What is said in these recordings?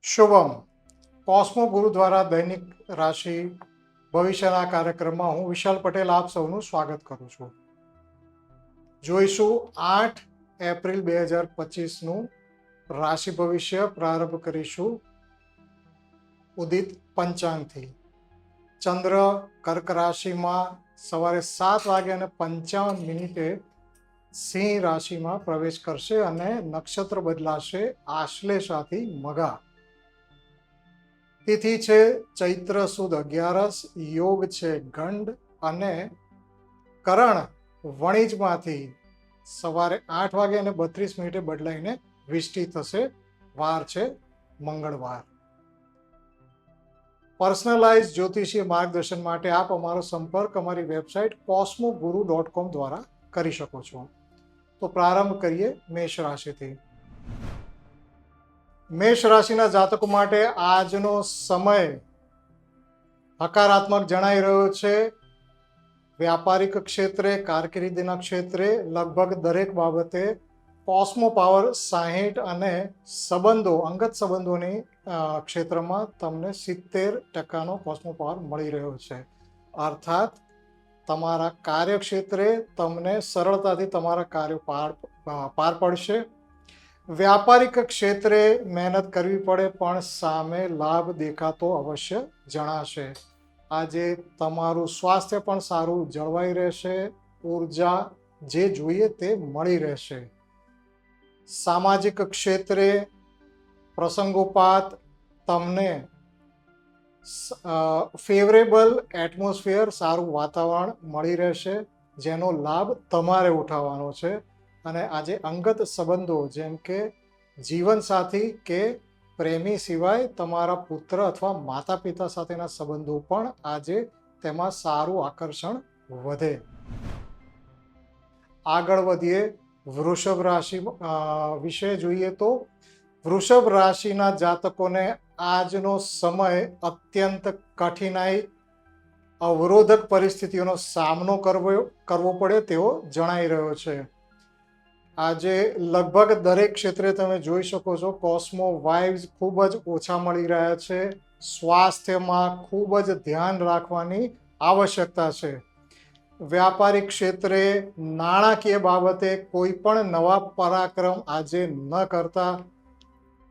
શુભમ કોસ્મો ગુરુ દ્વારા દૈનિક રાશિ ભવિષ્યના કાર્યક્રમમાં હું વિશાલ પટેલ આપ સૌનું સ્વાગત કરું છું. જોઈશું 8 એપ્રિલ 2025નું રાશિ ભવિષ્ય. પ્રારંભ કરીશું ઉદિત પંચાંગથી. ચંદ્ર કર્ક રાશિમાં સવારે 7:55 સિંહ રાશિમાં પ્રવેશ કરશે અને નક્ષત્ર બદલાશે આશ્લેષાથી મઘા. તિથિ છે ચૈત્ર સુદ 11, યોગ છે ગંડ અને કરણ વણિજમાંથી સવારે 8:32 બદલાઈને વિષ્ટિ થશે. વાર છે મંગળવાર. પર્સનલાઇઝ જ્યોતિષીય માર્ગદર્શન માટે આપ અમારો સંપર્ક અમારી વેબસાઇટ cosmoguru.com દ્વારા કરી શકો છો. તો પ્રારંભ કરીએ મેષ રાશિથી. મેષ રાશિના જાતકો માટે આજનો સમય હકારાત્મક જણાઈ રહ્યો છે. વ્યાપારિક ક્ષેત્રે, કારકિર્દીના ક્ષેત્રે લગભગ દરેક બાબતે કોસ્મો પાવર 60 અને સંબંધો, અંગત સંબંધોની ક્ષેત્રમાં તમને 70% કોસ્મો પાવર મળી રહ્યો છે. અર્થાત તમારા કાર્યક્ષેત્રે તમને સરળતાથી તમારા કાર્યો પાર પડશે. વ્યાપારિક ક્ષેત્રે મહેનત કરવી પડે પણ સામે લાભ દેખાતો અવશ્ય જણાશે. આજે તમારું સ્વાસ્થ્ય પણ સારું જળવાઈ રહેશે. ઉર્જા જે જોઈએ તે મળી રહેશે. સામાજિક ક્ષેત્રે પ્રસંગોપાત તમને ફેવરેબલ એટમોસ્ફિયર, સારું વાતાવરણ મળી રહેશે, જેનો લાભ તમારે ઉઠાવવાનો છે. અને આજે અંગત સંબંધો જેમ કે જીવનસાથી કે પ્રેમી સિવાય તમારા પુત્ર અથવા માતા પિતા સાથેના સંબંધો પણ આજે તેમાં સારું આકર્ષણ વધે. આગળ વધીએ વૃષભ રાશિ વિશે જોઈએ તો વૃષભ રાશિના જાતકોને આજનો સમય અત્યંત કઠિનાઈ, અવરોધક પરિસ્થિતિઓનો સામનો કરવો પડે તેવો જણાઈ રહ્યો છે. આજે લગભગ દરેક ક્ષેત્રે તમે જોઈ શકો છો કોસ્મો વાઇબ્સ ખૂબ જ ઓછા મળી રહ્યા છે. સ્વાસ્થ્યમાં ખૂબ જ ધ્યાન રાખવાની આવશ્યકતા છે. વ્યાપારિક ક્ષેત્રે નાણાકીય બાબતે કોઈ પણ નવા પરાક્રમ આજે ન કરતા.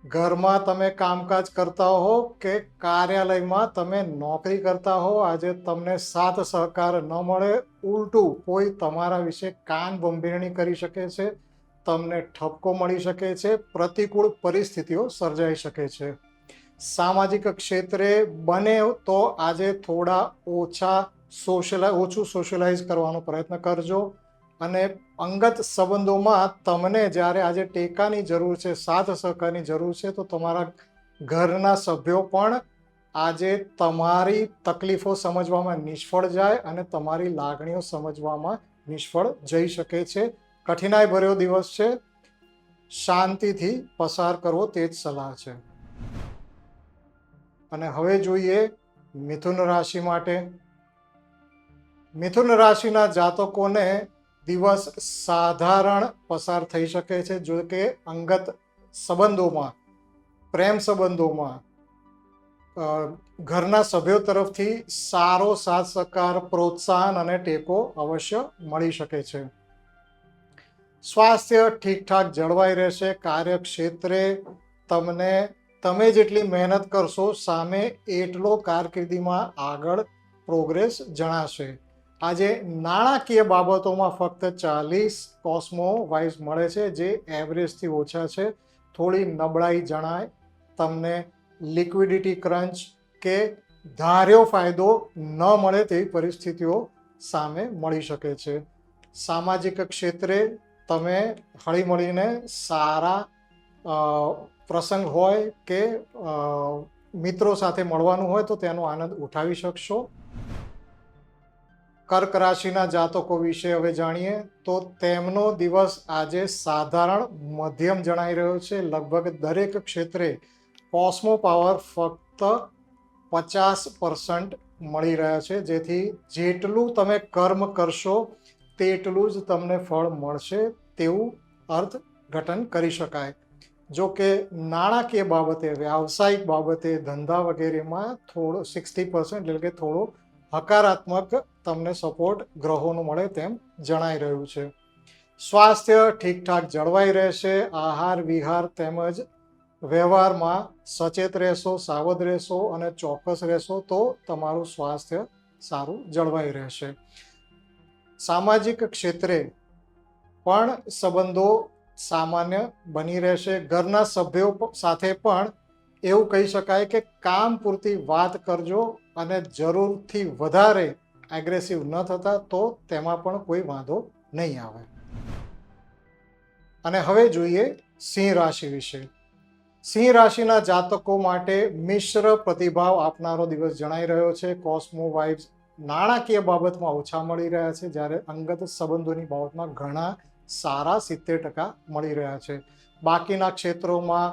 ઘરમાં તમે કામકાજ કરતા હો કે કાર્યાલયમાં તમે નોકરી કરતા હો, આજે તમને સાથ સહકાર ન મળે. ઉલટું કોઈ તમારા વિશે કાન ભંભેરણી કરી શકે છે, તમને ઠપકો મળી શકે છે, પ્રતિકૂળ પરિસ્થિતિઓ સર્જાઈ શકે છે. સામાજિક ક્ષેત્રે બને તો આજે થોડા ઓછું સોશિયલાઇઝ કરવાનો પ્રયત્ન કરજો. અને અંગત સંબંધોમાં તમને જ્યારે આજે ટેકાની જરૂર છે, સાથ સહકારની જરૂર છે, તો તમારા ઘરના સભ્યો પણ આજે તમારી તકલીફો સમજવામાં નિષ્ફળ જાય અને તમારી લાગણીઓ સમજવામાં નિષ્ફળ જઈ શકે છે. કઠિનાઈ ભર્યો દિવસ છે. શાંતિથી પસાર કરવો તે જ સલાહ છે. અને હવે જોઈએ મિથુન રાશિ માટે. મિથુન રાશિના જાતકોને દિવસ સાધારણ પસાર થઈ શકે છે. જો કે અંગત સંબંધોમાં, પ્રેમ સંબંધોમાં ઘરના સભ્યો તરફથી સારો સાથ સહકાર, પ્રોત્સાહન અને ટેકો અવશ્ય મળી શકે છે. સ્વાસ્થ્ય ઠીકઠાક જળવાઈ રહેશે. કાર્યક્ષેત્રે તમે જેટલી મહેનત કરશો સામે એટલો કારકિર્દીમાં આગળ પ્રોગ્રેસ જણાશે. આજે નાણાકીય બાબતોમાં ફક્ત 40 કોસ્મો વાઇઝ મળે છે, જે એવરેજથી ઓછા છે. થોડી નબળાઈ જણાય. તમને લિક્વિડિટી ક્રંચ કે ધાર્યો ફાયદો ન મળે તેવી પરિસ્થિતિઓ સામે મળી શકે છે. સામાજિક ક્ષેત્રે તમે હળીમળીને સારા પ્રસંગ હોય કે મિત્રો સાથે મળવાનું હોય તો તેનો આનંદ ઉઠાવી શકશો. કર્ક રાશિના જાતકો વિશે હવે જાણીએ તો તેમનો દિવસ આજે સાધારણ મધ્યમ જણાઈ રહ્યો છે. લગભગ દરેક ક્ષેત્રે કોસ્મો પાવર ફક્ત 50% મળી રહ્યા છે, જેથી જેટલું તમે કર્મ કરશો તેટલું જ તમને ફળ મળશે તેવું અર્થઘટન કરી શકાય. જો કે નાણાકીય બાબતે, વ્યાવસાયિક બાબતે, ધંધા વગેરેમાં થોડો 60% એટલે કે થોડો હકારાત્મક તમને સપોર્ટ ગ્રહોનું મળે તેમ જણાઈ રહ્યું છે. સ્વાસ્થ્ય ઠીકઠાક જળવાઈ રહેશે. આહાર વિહાર તેમજ વ્યવહારમાં સચેત રહેશો, સાવધ રહેશો અને ચોક્કસ રહેશો તો તમારું સ્વાસ્થ્ય સારું જળવાઈ રહેશે. સામાજિક ક્ષેત્રે પણ સંબંધો સામાન્ય બની રહેશે. ઘરના સભ્યો સાથે પણ એવું કહી શકાય કે કામ પૂરતી વાત કરજો અને જરૂરથી વધારે એગ્રેસિવ ન થતા તો તેમાં પણ કોઈ વાંધો નહીં આવે. અને હવે જોઈએ સિંહ રાશિ વિશે. સિંહ રાશિના જાતકો માટે મિશ્ર પ્રતિભાવ આપનારો દિવસ જણાઈ રહ્યો છે. કોસ્મો વાઇબ્સ નાણાકીય બાબતમાં ઓછા મળી રહ્યા છે, જ્યારે અંગત સંબંધોની બાબતમાં ઘણા સારા 70% મળી રહ્યા છે. બાકીના ક્ષેત્રોમાં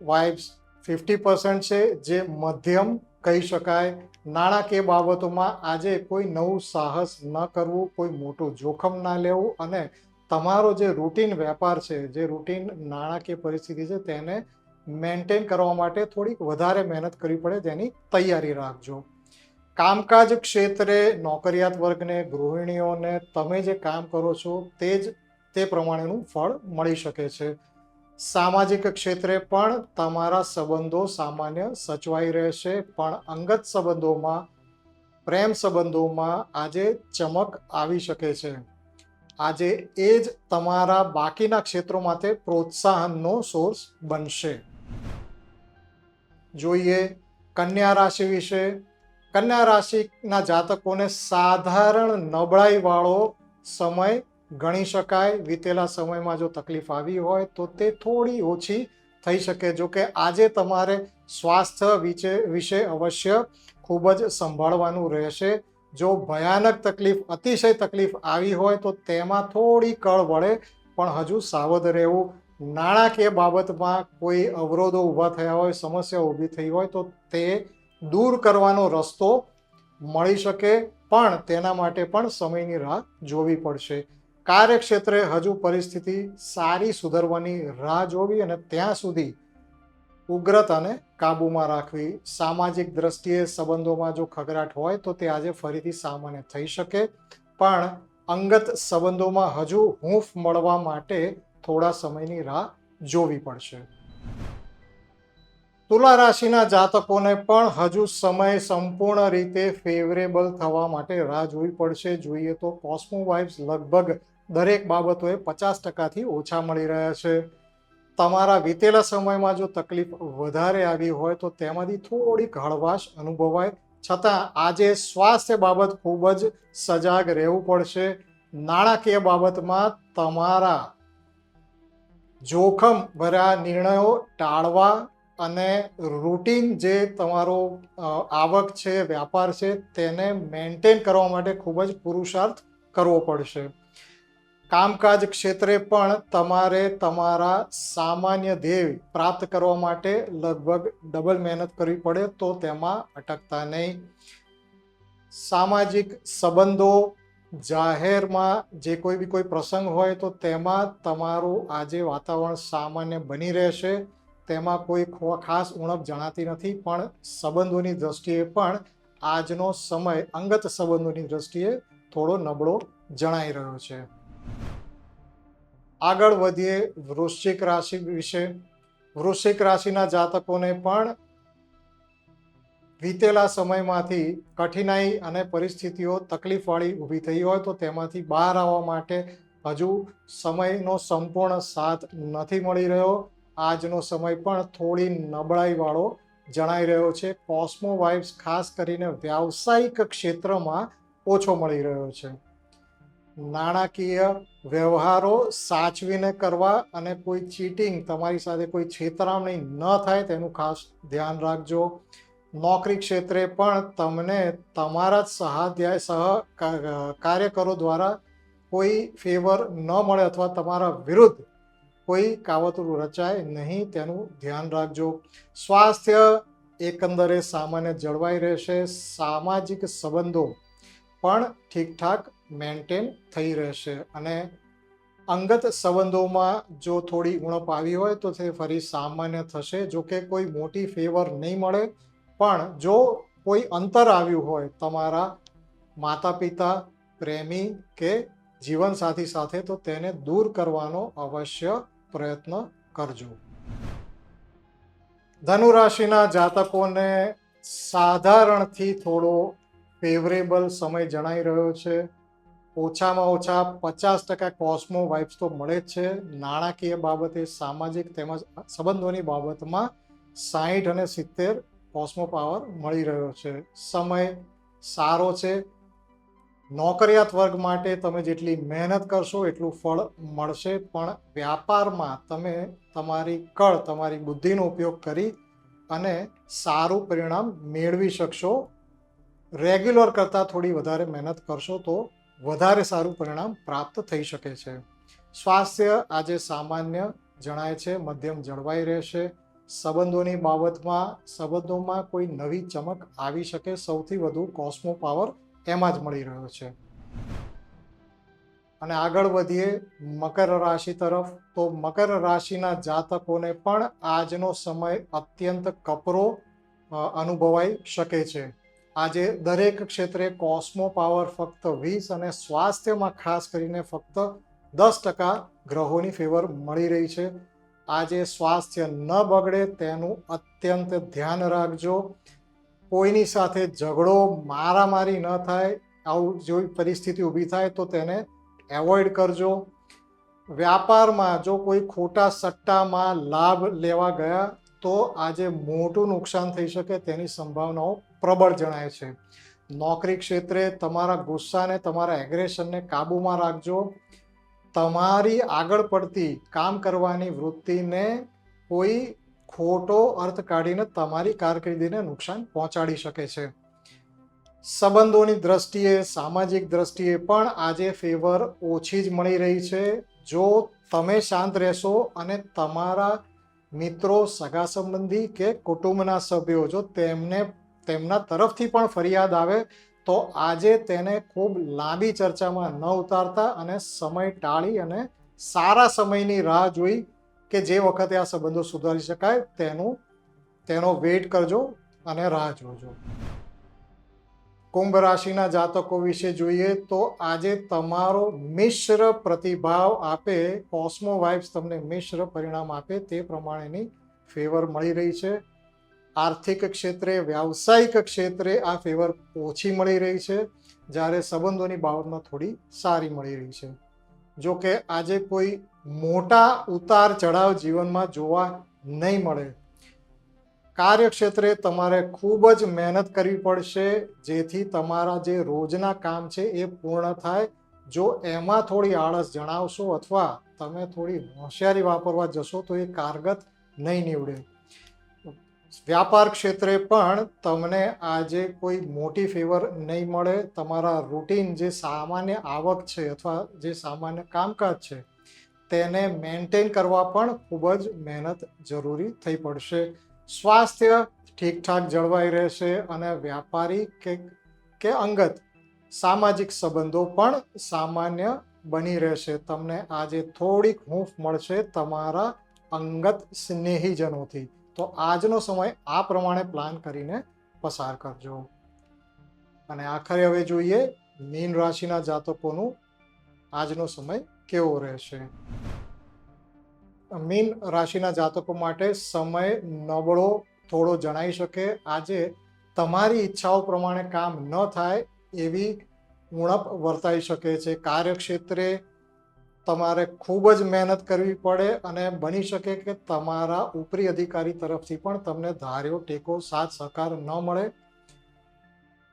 વાઇબ્સ 50% છે, જે મધ્યમ કહી શકાય. નાણાકીય બાબતોમાં આજે કોઈ નવું સાહસ ન કરવું, કોઈ મોટું જોખમ ના લેવું અને તમારો જે રૂટીન વેપાર છે, જે રૂટીન નાણાકીય પરિસ્થિતિ છે તેને મેન્ટેન કરવા માટે થોડીક વધારે મહેનત કરવી પડે તેની તૈયારી રાખજો. કામકાજ ક્ષેત્રે નોકરિયાત વર્ગને, ગૃહિણીઓને તમે જે કામ કરો છો તે પ્રમાણેનું ફળ મળી શકે છે. સામાજિક ક્ષેત્રે પણ તમારા સંબંધો સામાન્ય સચવાઈ રહેશે, પણ અંગત સંબંધોમાં, પ્રેમ સંબંધોમાં આજે ચમક આવી શકે છે. આજે એ જ તમારા બાકીના ક્ષેત્રો માટે પ્રોત્સાહનનો સોર્સ બનશે. જોઈએ કન્યા રાશિ વિશે. કન્યા રાશિના જાતકોને સાધારણ નબળાઈ વાળો સમય ગણી શકાય. વીતેલા સમયમાં જો તકલીફ આવી હોય તો તે થોડી ઓછી થઈ શકે. જો કે આજે તમારે સ્વાસ્થ્ય વિશે અવશ્ય ખૂબ જ સંભાળવાનું રહેશે. જો ભયાનક તકલીફ, અતિશય તકલીફ આવી હોય તો તેમાં થોડી કળ વળે, પણ હજુ સાવધ રહેવું. નાણાકીય બાબતમાં કોઈ અવરોધો ઊભા થયા હોય, સમસ્યા ઊભી થઈ હોય તો તે દૂર કરવાનો રસ્તો મળી શકે, પણ તેના માટે પણ સમયની રાહ જોવી પડશે. કાર્યક્ષેત્રે હજુ પરિસ્થિતિ સારી સુધરવાની રાહ જોવી અને ત્યાં સુધી ઉગ્રતાને કાબૂમાં રાખવી. સામાજિક દ્રષ્ટિએ સંબંધોમાં જો ખગડાટ હોય તો તે આજે ફરીથી સામાન્ય થઈ શકે, પણ અંગત સંબંધોમાં હજુ હૂંફ મળવા માટે થોડા સમયની રાહ જોવી પડશે. તુલા રાશિના જાતકોને પણ હજુ સમય સંપૂર્ણ રીતે ફેવરેબલ થવા માટે રાહ જોવી પડશે. જોઈએ તો કોસ્મો વાઇબ્સ લગભગ દરેક બાબતોએ 50%થી ઓછા મળી રહ્યા છે. તમારા વીતેલા સમયમાં જો તકલીફ વધારે આવી હોય તો તેમાંથી થોડીક હળવાશ અનુભવાય, છતાં આજે સ્વાસ્થ્ય બાબત ખૂબ જ સજાગ રહેવું પડશે. નાણાકીય બાબતમાં તમારા જોખમ ભર્યા નિર્ણયો ટાળવા અને રૂટીન જે તમારો આવક છે, વ્યાપાર છે તેને મેન્ટેન કરવા માટે ખૂબ જ પુરુષાર્થ કરવો પડશે. કામકાજ ક્ષેત્રે પણ તમારે તમારા સામાન્ય ધ્યેય પ્રાપ્ત કરવા માટે લગભગ ડબલ મહેનત કરવી પડે, તો તેમાં અટકતા નહીં. સામાજિક સંબંધો, જાહેરમાં જે કોઈ પ્રસંગ હોય તો તેમાં તમારું આજે વાતાવરણ સામાન્ય બની રહેશે. તેમાં કોઈ ખાસ ઉણપ જણાતી નથી, પણ સંબંધોની દ્રષ્ટિએ પણ આજનો સમય અંગત સંબંધોની દ્રષ્ટિએ થોડો નબળો જણાઈ રહ્યો છે. આગળ વધીએ વૃશ્ચિક રાશિ વિશે. વૃશ્ચિક રાશિના જાતકોને પણ વીતેલા સમયમાંથી કઠિનાઈ અને પરિસ્થિતિઓ તકલીફવાળી ઊભી થઈ હોય તો તેમાંથી બહાર આવવા માટે હજુ સમયનો સંપૂર્ણ સાથ નથી મળી રહ્યો. આજનો સમય પણ થોડી નબળાઈવાળો જણાઈ રહ્યો છે. કોસ્મો વાઇબ્સ ખાસ કરીને વ્યાવસાયિક ક્ષેત્રમાં ઓછો મળી રહ્યો છે. નાણાકીય વ્યવહારો સાચવીને કરવા અને કોઈ ચીટિંગ, તમારી સાથે કોઈ છેતરામણી ન થાય તેનું ખાસ ધ્યાન રાખજો. નોકરી ક્ષેત્રે પણ તમને તમારા કાર્યકરો દ્વારા કોઈ ફેવર ન મળે અથવા તમારા વિરુદ્ધ કોઈ કાવતરું રચાય નહીં, તેનું ધ્યાન રાખજો. સ્વાસ્થ્ય એકંદરે સામાન્ય જળવાઈ રહેશે. સામાજિક સંબંધો પણ ઠીકઠાક મેન્ટેન થઈ રહેશે અને અંગત સંબંધોમાં જો થોડી ઉણપ આવી હોય તો તે ફરી સામાન્ય થશે. જો કે કોઈ મોટી ફેવર નહીં મળે, પણ જો કોઈ અંતર આવ્યું હોય તમારા માતા પિતા, પ્રેમી કે જીવનસાથી સાથે, તો તેને દૂર કરવાનો અવશ્ય પ્રયત્ન કરજો. ધનુ રાશિના જાતકોને સાધારણથી થોડો ફેવરેબલ સમય જણાઈ રહ્યો છે. ઓછામાં ઓછા 50% કોસ્મો વાઇબ્સ તો મળે જ છે. નાણાકીય બાબતે, સામાજિક તેમજ સંબંધોની બાબતમાં 60 અને 70 કોસ્મો પાવર મળી રહ્યો છે. સમય સારો છે. નોકરિયાત વર્ગ માટે તમે જેટલી મહેનત કરશો એટલું ફળ મળશે, પણ વ્યાપારમાં તમે તમારી કળ, તમારી બુદ્ધિનો ઉપયોગ કરી અને સારું પરિણામ મેળવી શકશો. રેગ્યુલર કરતાં થોડી વધારે મહેનત કરશો તો વધારે સારું પરિણામ પ્રાપ્ત થઈ શકે છે. સ્વાસ્થ્ય આજે સામાન્ય જણાય છે, મધ્યમ જળવાઈ રહેશે. સંબંધોની બાબતમાં સંબંધોમાં કોઈ નવી ચમક આવી શકે. સૌથી વધુ કોસ્મો પાવર એમાં જ મળી રહ્યો છે. અને આગળ વધીએ મકર રાશિ તરફ. તો મકર રાશિના જાતકોને પણ આજનો સમય અત્યંત કપરો અનુભવાઈ શકે છે. આજે દરેક ક્ષેત્રે કોસ્મો પાવર ફક્ત 20 અને સ્વાસ્થ્યમાં ખાસ કરીને ફક્ત 10% ગ્રહોની ફેવર મળી રહી છે. આજે સ્વાસ્થ્ય ન બગડે તેનું અત્યંત ધ્યાન રાખજો. કોઈની સાથે ઝઘડો, મારામારી ન થાય, આવું જો પરિસ્થિતિ ઊભી થાય તો તેને એવોઇડ કરજો. વ્યાપારમાં જો કોઈ ખોટા સટ્ટામાં લાભ લેવા ગયા તો આજે મોટું નુકસાન થઈ શકે તેની સંભાવનાઓ પ્રબળ જણાય છે. નોકરી ક્ષેત્રે તમારા ગુસ્સાને, તમારા એગ્રેશનને કાબૂમાં રાખજો. તમારી આગળ પડતી કામ કરવાની વૃત્તિને કોઈ ખોટો અર્થ કાઢીને તમારી કારકિર્દીને નુકસાન પહોંચાડી શકે છે. સંબંધોની દ્રષ્ટિએ, સામાજિક દ્રષ્ટિએ પણ આજે ફેવર ઓછી જ મળી રહી છે. જો તમે શાંત રહેશો અને તમારા મિત્રો, સગા સંબંધી કે કુટુંબના સભ્યો જો તેમના તરફથી પણ ફરિયાદ આવે તો આજે તેને ખૂબ લાંબી ચર્ચામાં ન ઉતારતા અને સમય ટાળી અને સારા સમયની રાહ જોઈ કે જે વખતે આ સંબંધો સુધારી શકાય તેનો વેઇટ કરજો અને રાહ જોજો. કુંભ રાશિના જાતકો વિશે જોઈએ તો આજે તમારો મિશ્ર પ્રતિભાવ આપે, કોસ્મો વાઇબ્સ તમને મિશ્ર પરિણામ આપે તે પ્રમાણેની ફેવર મળી રહી છે. આર્થિક ક્ષેત્રે, વ્યાવસાયિક ક્ષેત્રે આ ફેવર ઓછી મળી રહી છે, જ્યારે સંબંધોની બાબતમાં થોડી સારી મળી રહી છે. જો કે આજે કોઈ મોટા ઉતાર ચઢાવ જીવનમાં જોવા નહીં મળે. કાર્યક્ષેત્રે તમારે ખૂબ જ મહેનત કરવી પડશે જેથી તમારા જે રોજના કામ છે એ પૂર્ણ થાય. જો એમાં થોડી આળસ જણાવશો અથવા તમે થોડી હોશિયારી વાપરવા જશો તો એ કારગત નહીં નીવડે. વ્યાપાર ક્ષેત્રે પણ તમને આજે કોઈ મોટી ફેવર નહીં મળે. તમારા રૂટીન જે સામાન્ય આવક છે અથવા જે સામાન્ય કામકાજ છે તેને મેન્ટેન કરવા પણ ખૂબ જ મહેનત જરૂરી થઈ પડશે. સ્વાસ્થ્ય ઠીકઠાક જળવાઈ રહેશે અને વ્યાપારી કે અંગત સામાજિક સંબંધો પણ સામાન્ય બની રહેશે. તમને આજે થોડીક હૂંફ મળશે તમારા અંગત સ્નેહીજનોથી. તો આજનો સમય આ પ્રમાણે પ્લાન કરીને પસાર કરજો. અને આખરે હવે જોઈએ મીન રાશિના જાતકોનું આજનો સમય કેવો રહેશે. મીન રાશિના જાતકો માટે સમય નબળો થોડો જણાઈ શકે. આજે તમારી ઈચ્છાઓ પ્રમાણે કામ ન થાય એવી ઉણપ વર્તાઈ શકે છે. કાર્યક્ષેત્રે તમારે ખૂબ જ મહેનત કરવી પડે અને બની શકે કે તમારા ઉપરી અધિકારી તરફથી પણ તમને ધાર્યો ટેકો, સાથ સહકાર ન મળે.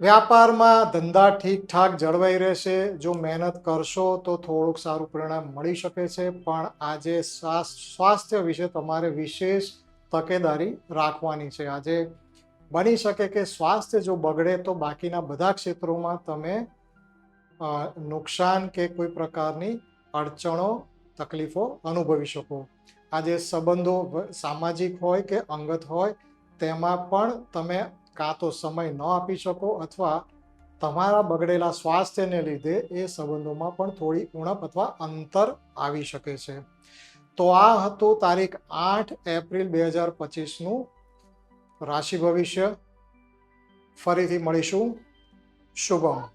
વ્યાપારમાં ધંધા ઠીકઠાક જળવાઈ રહેશે. જો મહેનત કરશો તો થોડુંક સારું પરિણામ મળી શકે છે, પણ આજે સ્વાસ્થ્ય વિશે તમારે વિશેષ તકેદારી રાખવાની છે. આજે બની શકે કે સ્વાસ્થ્ય જો બગડે તો બાકીના બધા ક્ષેત્રોમાં તમે નુકસાન કે કોઈ પ્રકારની અડચણો, તકલીફો અનુભવી શકો. આજે સંબંધો સામાજિક હોય કે અંગત હોય તેમાં પણ તમે કાં તો સમય ન આપી શકો અથવા તમારા બગડેલા સ્વાસ્થ્યને લીધે એ સંબંધોમાં પણ થોડી ઉણપ અથવા અંતર આવી શકે છે. તો આ હતું તારીખ 8 એપ્રિલ 2025નું રાશિ ભવિષ્ય. ફરીથી મળીશું. શુભમ.